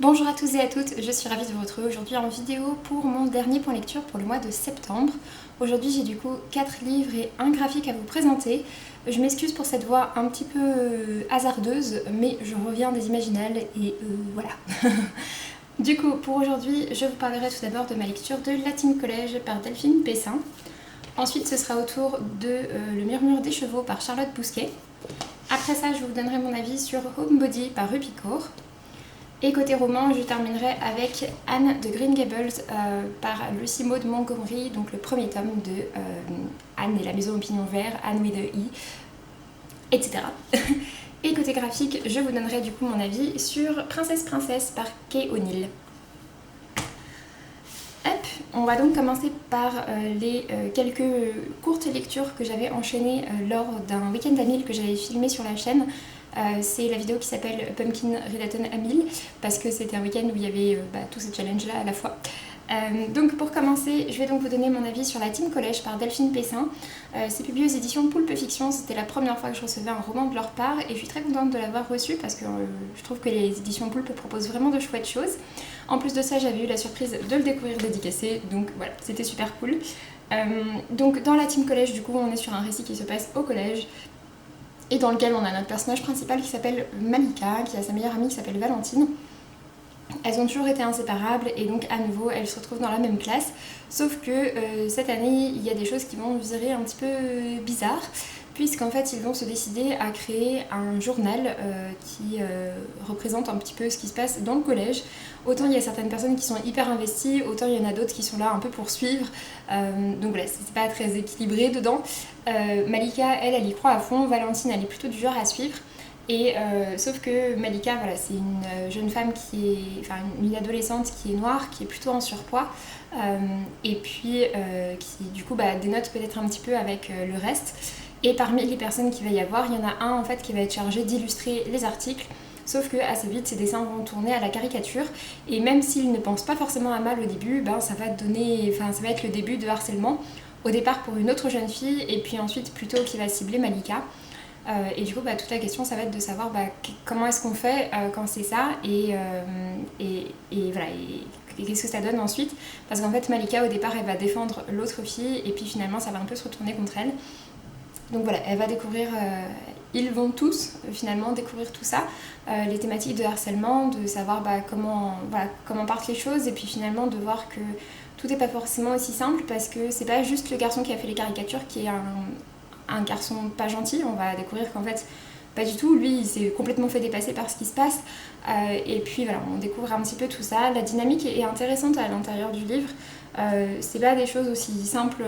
Bonjour à tous et à toutes, je suis ravie de vous retrouver aujourd'hui en vidéo pour mon dernier point lecture pour le mois de septembre. Aujourd'hui j'ai du coup 4 livres et un graphique à vous présenter. Je m'excuse pour cette voix un petit peu hasardeuse, mais je reviens des Imaginales et voilà. Du coup pour aujourd'hui je vous parlerai tout d'abord de ma lecture de La Team Collège par Delphine Pessin. Ensuite ce sera au tour de Le Murmure des Chevaux par Charlotte Bousquet. Après ça je vous donnerai mon avis sur Homebody par Rupi Kaur. Et côté roman, je terminerai avec Anne de Green Gables par Lucy Maud Montgomery, donc le premier tome de Anne et la maison au pignon vert, Anne with a E, etc. Et côté graphique, je vous donnerai du coup mon avis sur Princesse par Kay O'Neill. Hop, on va donc commencer par les quelques courtes lectures que j'avais enchaînées lors d'un week-end à 1000 que j'avais filmé sur la chaîne. C'est la vidéo qui s'appelle Pumpkin Redaton à 1000 parce que c'était un week-end où il y avait tous ces challenges là à la fois. Donc pour commencer, je vais donc vous donner mon avis sur La Team Collège par Delphine Pessin. C'est publié aux éditions Poulpe Fiction, c'était la première fois que je recevais un roman de leur part et je suis très contente de l'avoir reçu parce que je trouve que les éditions Poulpe proposent vraiment de chouettes choses. En plus de ça, j'avais eu la surprise de le découvrir dédicacé, donc voilà, c'était super cool. Donc dans La Team Collège, du coup, on est sur un récit qui se passe au collège et dans lequel on a notre personnage principal qui s'appelle Malika, qui a sa meilleure amie qui s'appelle Valentine. Elles ont toujours été inséparables et donc à nouveau elles se retrouvent dans la même classe, sauf que cette année il y a des choses qui vont virer un petit peu bizarres, puisqu'en fait ils vont se décider à créer un journal qui représente un petit peu ce qui se passe dans le collège. Autant il y a certaines personnes qui sont hyper investies, autant il y en a d'autres qui sont là un peu pour suivre, donc voilà, c'est pas très équilibré dedans. Malika elle y croit à fond, Valentine elle est plutôt du genre à suivre. Et sauf que Malika, voilà, c'est une jeune femme une adolescente qui est noire, qui est plutôt en surpoids, et puis qui du coup dénote peut-être un petit peu avec le reste. Et parmi les personnes qu'il va y avoir, il y en a un en fait qui va être chargé d'illustrer les articles. Sauf que assez vite, ces dessins vont tourner à la caricature, et même s'il ne pense pas forcément à mal au début, ça va être le début de harcèlement. Au départ pour une autre jeune fille, et puis ensuite plutôt qui va cibler Malika. Et du coup, toute la question, ça va être de savoir comment est-ce qu'on fait quand c'est ça et voilà, et qu'est-ce que ça donne ensuite. Parce qu'en fait, Malika, au départ, elle va défendre l'autre fille et puis finalement, ça va un peu se retourner contre elle. Donc voilà, elle va découvrir, ils vont tous finalement découvrir tout ça, les thématiques de harcèlement, de savoir comment partent les choses et puis finalement de voir que tout n'est pas forcément aussi simple parce que c'est pas juste le garçon qui a fait les caricatures qui est un garçon pas gentil, on va découvrir qu'en fait pas du tout, lui il s'est complètement fait dépasser par ce qui se passe, et puis voilà, on découvre un petit peu tout ça. La dynamique est intéressante à l'intérieur du livre, c'est pas des choses aussi simples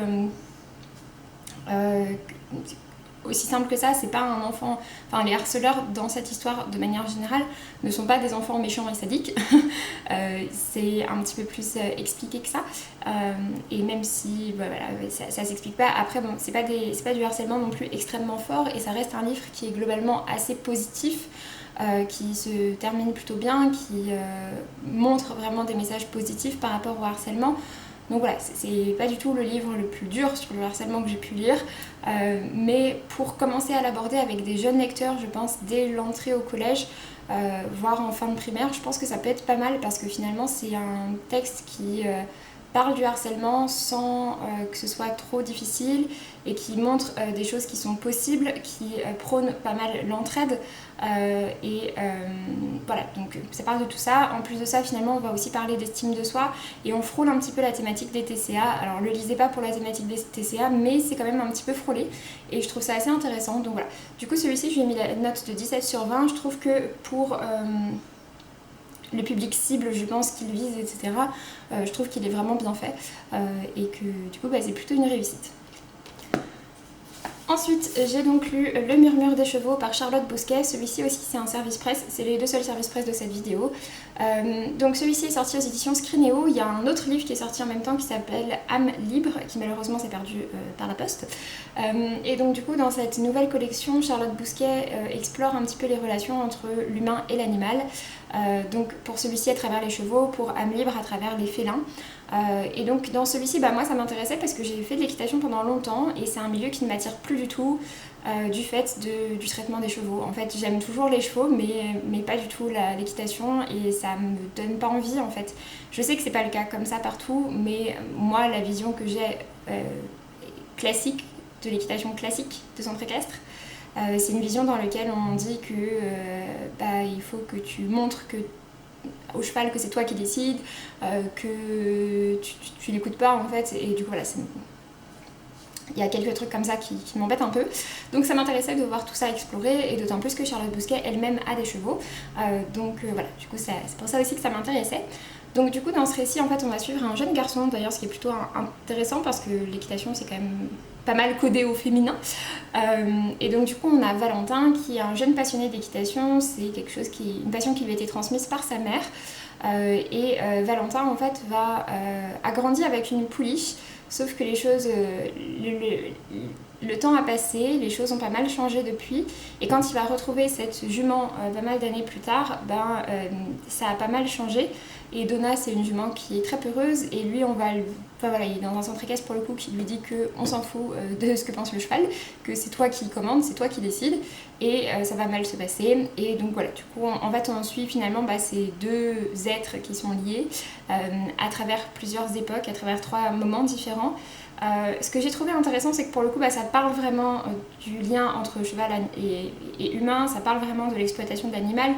que ça, c'est pas un enfant, les harceleurs dans cette histoire de manière générale ne sont pas des enfants méchants et sadiques, c'est un petit peu plus expliqué que ça, et même si ça s'explique pas, après c'est pas du harcèlement non plus extrêmement fort et ça reste un livre qui est globalement assez positif, qui se termine plutôt bien, qui montre vraiment des messages positifs par rapport au harcèlement. Donc voilà, c'est pas du tout le livre le plus dur sur le harcèlement que j'ai pu lire, mais pour commencer à l'aborder avec des jeunes lecteurs, je pense, dès l'entrée au collège, voire en fin de primaire, je pense que ça peut être pas mal parce que finalement c'est un texte qui parle du harcèlement sans que ce soit trop difficile et qui montre des choses qui sont possibles, qui prônent pas mal l'entraide, voilà, donc ça parle de tout ça. En plus de ça, finalement on va aussi parler d'estime de soi et on frôle un petit peu la thématique des TCA. Alors le lisez pas pour la thématique des TCA, mais c'est quand même un petit peu frôlé et je trouve ça assez intéressant. Donc voilà, du coup celui-ci je lui ai mis la note de 17/20. Je trouve que pour le public cible, je pense qu'il vise, etc. Je trouve qu'il est vraiment bien fait, et que du coup c'est plutôt une réussite. Ensuite, j'ai donc lu Le Murmure des Chevaux par Charlotte Bousquet. Celui-ci aussi, c'est un service presse. C'est les deux seuls services presse de cette vidéo. Donc celui-ci est sorti aux éditions Scrineo. Il y a un autre livre qui est sorti en même temps qui s'appelle Âme libre, qui malheureusement s'est perdu par la poste. Et donc du coup, dans cette nouvelle collection, Charlotte Bousquet explore un petit peu les relations entre l'humain et l'animal. donc pour celui-ci à travers les chevaux, pour âme libre à travers les félins. Et donc dans celui-ci, moi ça m'intéressait parce que j'ai fait de l'équitation pendant longtemps et c'est un milieu qui ne m'attire plus du tout du fait du traitement des chevaux. En fait j'aime toujours les chevaux mais pas du tout l'équitation et ça me donne pas envie en fait. Je sais que c'est pas le cas comme ça partout, mais moi la vision que j'ai classique de l'équitation classique de centre équestre, c'est une vision dans laquelle on dit que il faut que tu montres au cheval que c'est toi qui décides, que tu l'écoutes pas en fait, et du coup voilà, il y a quelques trucs comme ça qui m'embêtent un peu. Donc ça m'intéressait de voir tout ça explorer, et d'autant plus que Charlotte Bousquet elle-même a des chevaux. Voilà, du coup c'est pour ça aussi que ça m'intéressait. Donc du coup dans ce récit en fait on va suivre un jeune garçon, d'ailleurs ce qui est plutôt intéressant parce que l'équitation c'est quand même pas mal codé au féminin. Et donc du coup on a Valentin qui est un jeune passionné d'équitation, c'est une passion qui lui a été transmise par sa mère. Valentin en fait a grandi avec une pouliche, sauf que les choses, le temps a passé, les choses ont pas mal changé depuis, et quand il va retrouver cette jument pas mal d'années plus tard, ça a pas mal changé. Et Donna c'est une jument qui est très peureuse, et lui il est dans un centre équestre pour le coup qui lui dit qu'on s'en fout de ce que pense le cheval, que c'est toi qui commande, c'est toi qui décides, et ça va mal se passer. Et donc voilà, du coup en fait on suit finalement ces deux êtres qui sont liés à travers plusieurs époques, à travers 3 moments différents. Ce que j'ai trouvé intéressant, c'est que pour le coup ça parle vraiment du lien entre cheval et humain, ça parle vraiment de l'exploitation de l'animal,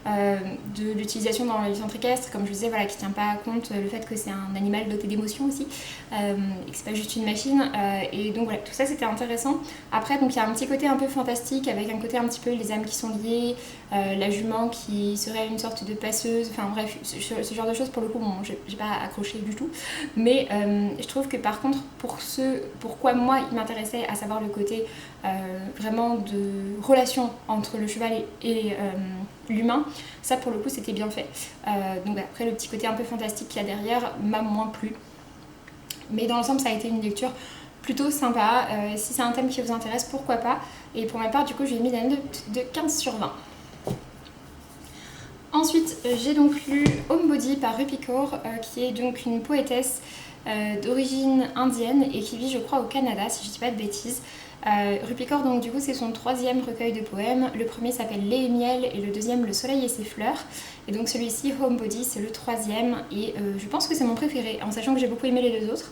de l'utilisation dans les centres équestres, comme je disais, qui tient pas compte le fait que c'est un animal doté d'émotions aussi, et que c'est pas juste une machine, et donc voilà, tout ça c'était intéressant. Après donc il y a un petit côté un peu fantastique, avec un côté un petit peu les âmes qui sont liées, la jument qui serait une sorte de passeuse, enfin bref, ce genre de choses. Pour le coup j'ai pas accroché du tout, mais je trouve que par contre pourquoi moi il m'intéressait, à savoir le côté vraiment de relation entre le cheval et l'humain, ça pour le coup c'était bien fait. Donc après le petit côté un peu fantastique qu'il y a derrière m'a moins plu, mais dans l'ensemble ça a été une lecture plutôt sympa. Si c'est un thème qui vous intéresse, pourquoi pas. Et pour ma part du coup j'ai mis la note de 15/20. Ensuite j'ai donc lu Homebody par Rupi Kaur, qui est donc une poétesse d'origine indienne et qui vit je crois au Canada si je dis pas de bêtises. Rupi Kaur, donc du coup c'est son 3e recueil de poèmes. Le premier s'appelle Lait et miel et le deuxième Le soleil et ses fleurs. Et donc celui-ci, Homebody, c'est le 3e, et je pense que c'est mon préféré, en sachant que j'ai beaucoup aimé les 2 autres.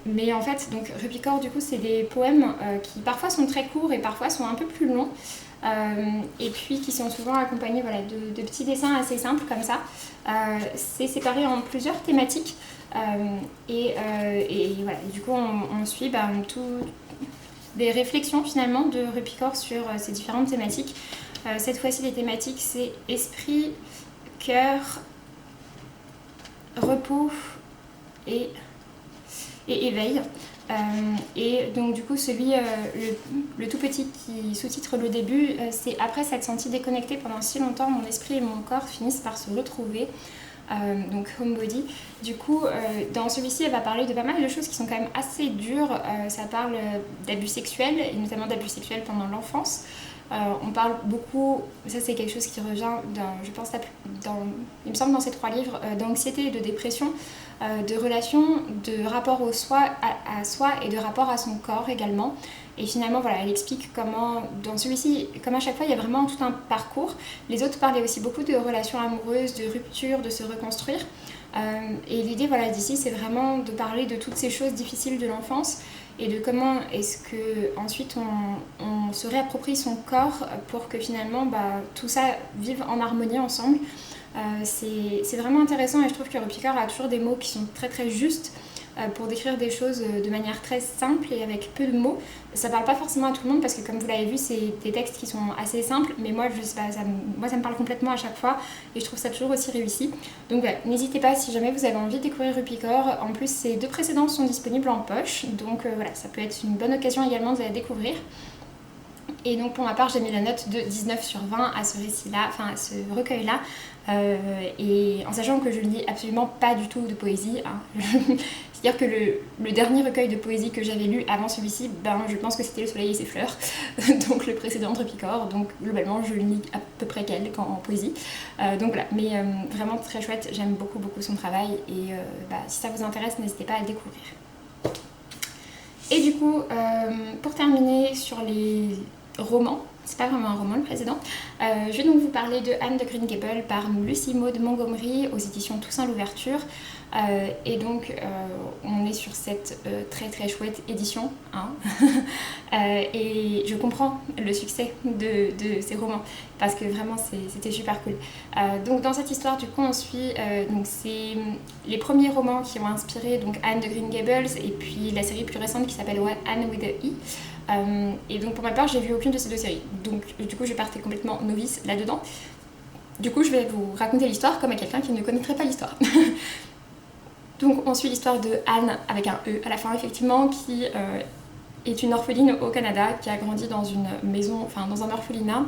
Mais en fait, donc Rupi Kaur, du coup c'est des poèmes qui parfois sont très courts et parfois sont un peu plus longs. Et puis qui sont souvent accompagnés de petits dessins assez simples comme ça. C'est séparé en plusieurs thématiques. Voilà, du coup on suit des réflexions finalement de Rupi Kaur sur ces différentes thématiques. Cette fois-ci les thématiques c'est esprit, cœur, repos et éveil. Et donc du coup le tout petit qui sous-titre le début, c'est après s'être senti déconnecté pendant si longtemps, mon esprit et mon corps finissent par se retrouver. Donc Homebody. Du coup dans celui-ci elle va parler de pas mal de choses qui sont quand même assez dures. Ça parle d'abus sexuels, et notamment d'abus sexuels pendant l'enfance. On parle beaucoup, ça c'est quelque chose qui revient je pense il me semble dans ces 3 livres, d'anxiété et de dépression, de relations, de rapport au soi, à soi, et de rapport à son corps également. Et finalement voilà, elle explique comment dans celui-ci, comme à chaque fois il y a vraiment tout un parcours. Les autres parlaient aussi beaucoup de relations amoureuses, de rupture, de se reconstruire. Et l'idée d'ici c'est vraiment de parler de toutes ces choses difficiles de l'enfance, et de comment est-ce que ensuite on se réapproprie son corps pour que finalement tout ça vive en harmonie ensemble. C'est vraiment intéressant, et je trouve que Rupi Kaur a toujours des mots qui sont très très justes pour décrire des choses de manière très simple et avec peu de mots. Ça parle pas forcément à tout le monde parce que comme vous l'avez vu c'est des textes qui sont assez simples, mais moi je sais pas, ça me parle complètement à chaque fois, et je trouve ça toujours aussi réussi. Donc voilà, n'hésitez pas si jamais vous avez envie de découvrir Rupi Kaur. En plus ces 2 précédents sont disponibles en poche, donc voilà, ça peut être une bonne occasion également de la découvrir. Et donc pour ma part j'ai mis la note de 19/20 à ce récit-là, enfin à ce recueil-là. et en sachant que je ne lis absolument pas du tout de poésie, hein. C'est-à-dire que le dernier recueil de poésie que j'avais lu avant celui-ci, ben, je pense que c'était Le Soleil et ses fleurs, donc le précédent Tropicor, donc globalement je lis à peu près qu'elle en poésie. Donc voilà, mais vraiment très chouette, j'aime beaucoup son travail et si ça vous intéresse, n'hésitez pas à le découvrir. Et du coup, pour terminer sur les romans, c'est pas vraiment un roman le précédent, je vais donc vous parler de Anne de Green Gables par Lucie Maud Montgomery aux éditions Toussaint Louverture. Et donc on est sur cette très chouette édition, hein. Et je comprends le succès de ces romans parce que vraiment c'était super cool. Donc dans cette histoire du coup on suit donc c'est les premiers romans qui ont inspiré donc Anne de Green Gables et puis la série plus récente qui s'appelle Anne with a E. Et donc pour ma part j'ai vu aucune de ces deux séries, donc du coup je partais complètement novice là-dedans. Du coup je vais vous raconter l'histoire comme à quelqu'un qui ne connaîtrait pas l'histoire. Donc on suit l'histoire de Anne avec un E à la fin effectivement qui est une orpheline au Canada qui a grandi dans une maison, enfin dans un orphelinat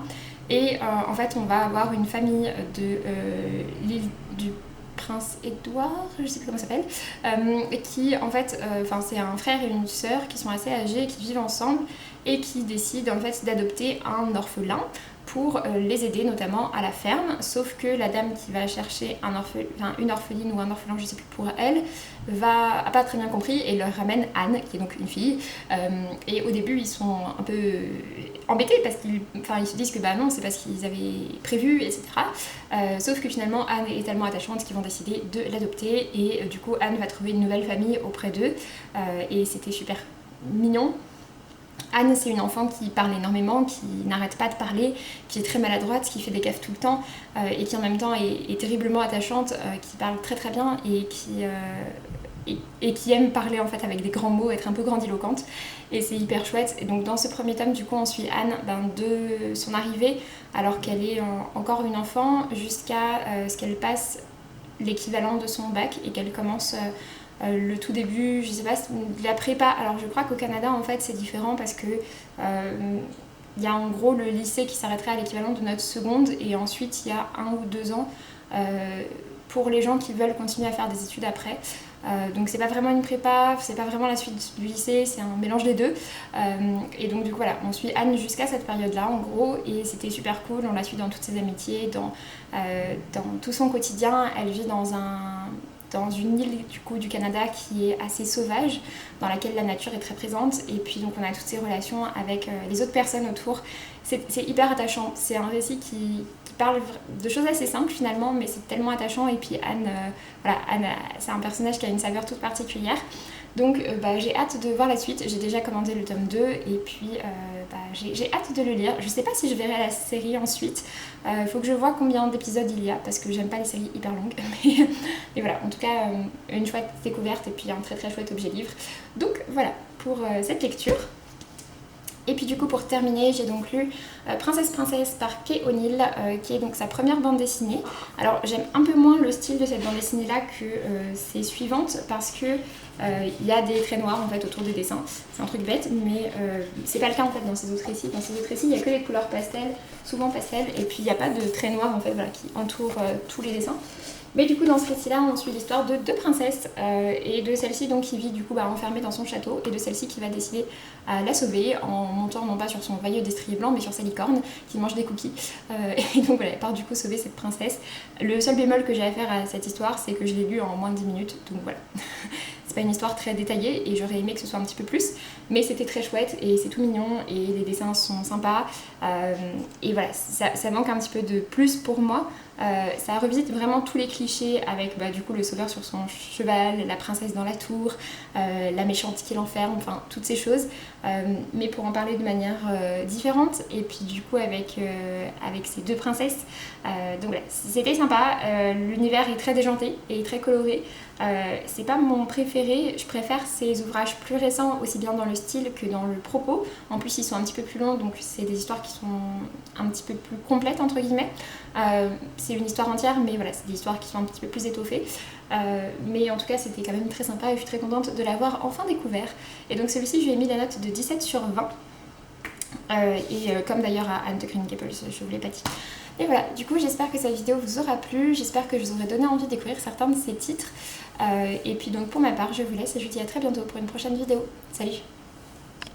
et en fait on va avoir une famille de l'île du Prince Édouard, je sais plus comment ça s'appelle, qui en fait, c'est un frère et une sœur qui sont assez âgés, qui vivent ensemble et qui décident en fait d'adopter un orphelin pour les aider notamment à la ferme, sauf que la dame qui va chercher une orpheline ou un orphelin, je sais plus pour elle, a pas très bien compris et leur ramène Anne, qui est donc une fille. Et au début ils sont un peu embêtés parce qu'ils se disent que bah non, c'est pas ce qu'ils avaient prévu, etc. Sauf que finalement Anne est tellement attachante qu'ils vont décider de l'adopter et du coup Anne va trouver une nouvelle famille auprès d'eux et c'était super mignon. Anne, c'est une enfant qui parle énormément, qui n'arrête pas de parler, qui est très maladroite, qui fait des gaffes tout le temps et qui en même temps est terriblement attachante, qui parle très bien et qui aime parler en fait avec des grands mots, être un peu grandiloquente et c'est hyper chouette. Et donc dans ce premier tome du coup on suit Anne de son arrivée alors qu'elle est encore une enfant jusqu'à ce qu'elle passe l'équivalent de son bac et qu'elle commence le tout début, je sais pas, de la prépa. Alors je crois qu'au Canada en fait c'est différent parce que il y a en gros le lycée qui s'arrêterait à l'équivalent de notre seconde et ensuite il y a 1 ou 2 ans pour les gens qui veulent continuer à faire des études après. Donc c'est pas vraiment une prépa, c'est pas vraiment la suite du lycée, c'est un mélange des deux. Et donc du coup voilà, on suit Anne jusqu'à cette période-là en gros et c'était super cool, on la suit dans toutes ses amitiés, dans tout son quotidien. Elle vit dans une île du Canada qui est assez sauvage, dans laquelle la nature est très présente et puis donc on a toutes ces relations avec les autres personnes autour. C'est hyper attachant, c'est un récit qui parle de choses assez simples finalement mais c'est tellement attachant et puis Anne, Anne c'est un personnage qui a une saveur toute particulière. Donc j'ai hâte de voir la suite, j'ai déjà commandé le tome 2 et puis j'ai hâte de le lire. Je sais pas si je verrai la série ensuite, faut que je vois combien d'épisodes il y a parce que j'aime pas les séries hyper longues mais voilà, en tout cas une chouette découverte et puis un très chouette objet livre. Donc voilà pour cette lecture. Et puis du coup pour terminer j'ai donc lu Princesse par Kay O'Neill qui est donc sa première bande dessinée. Alors j'aime un peu moins le style de cette bande dessinée là que ses suivantes parce que il y a des traits noirs en fait autour des dessins. C'est un truc bête mais c'est pas le cas en fait dans ces autres récits. Dans ces autres récits il n'y a que les couleurs pastel, souvent pastel et puis il n'y a pas de traits noirs en fait qui entourent tous les dessins. Mais du coup dans ce récit-là on suit l'histoire de 2 princesses et de celle-ci donc qui vit du coup enfermée dans son château et de celle-ci qui va décider à la sauver en montant non pas sur son vailleux destrier blanc mais sur sa licorne qui mange des cookies. Et donc voilà, elle part du coup sauver cette princesse. Le seul bémol que j'ai à faire à cette histoire c'est que je l'ai lu en moins de 10 minutes donc voilà. C'est pas une histoire très détaillée et j'aurais aimé que ce soit un petit peu plus mais c'était très chouette et c'est tout mignon et les dessins sont sympas et voilà, ça manque un petit peu de plus pour moi. Ça revisite vraiment tous les clichés avec du coup le sauveur sur son cheval, la princesse dans la tour, la méchante qui l'enferme, enfin toutes ces choses mais pour en parler de manière différente et puis du coup avec ces 2 princesses donc voilà, c'était sympa. L'univers est très déjanté et très coloré. C'est pas mon préféré, je préfère ces ouvrages plus récents aussi bien dans le style que dans le propos. En plus ils sont un petit peu plus longs donc c'est des histoires qui sont un petit peu plus complètes entre guillemets. C'est une histoire entière mais voilà, c'est des histoires qui sont un petit peu plus étoffées. Mais en tout cas c'était quand même très sympa et je suis très contente de l'avoir enfin découvert. Et donc celui-ci je lui ai mis la note de 17 sur 20. Comme d'ailleurs à Anne de Green Gables, je vous l'ai pas dit. Et voilà, du coup j'espère que cette vidéo vous aura plu, j'espère que je vous aurai donné envie de découvrir certains de ces titres. Et puis donc pour ma part je vous laisse et je vous dis à très bientôt pour une prochaine vidéo. Salut!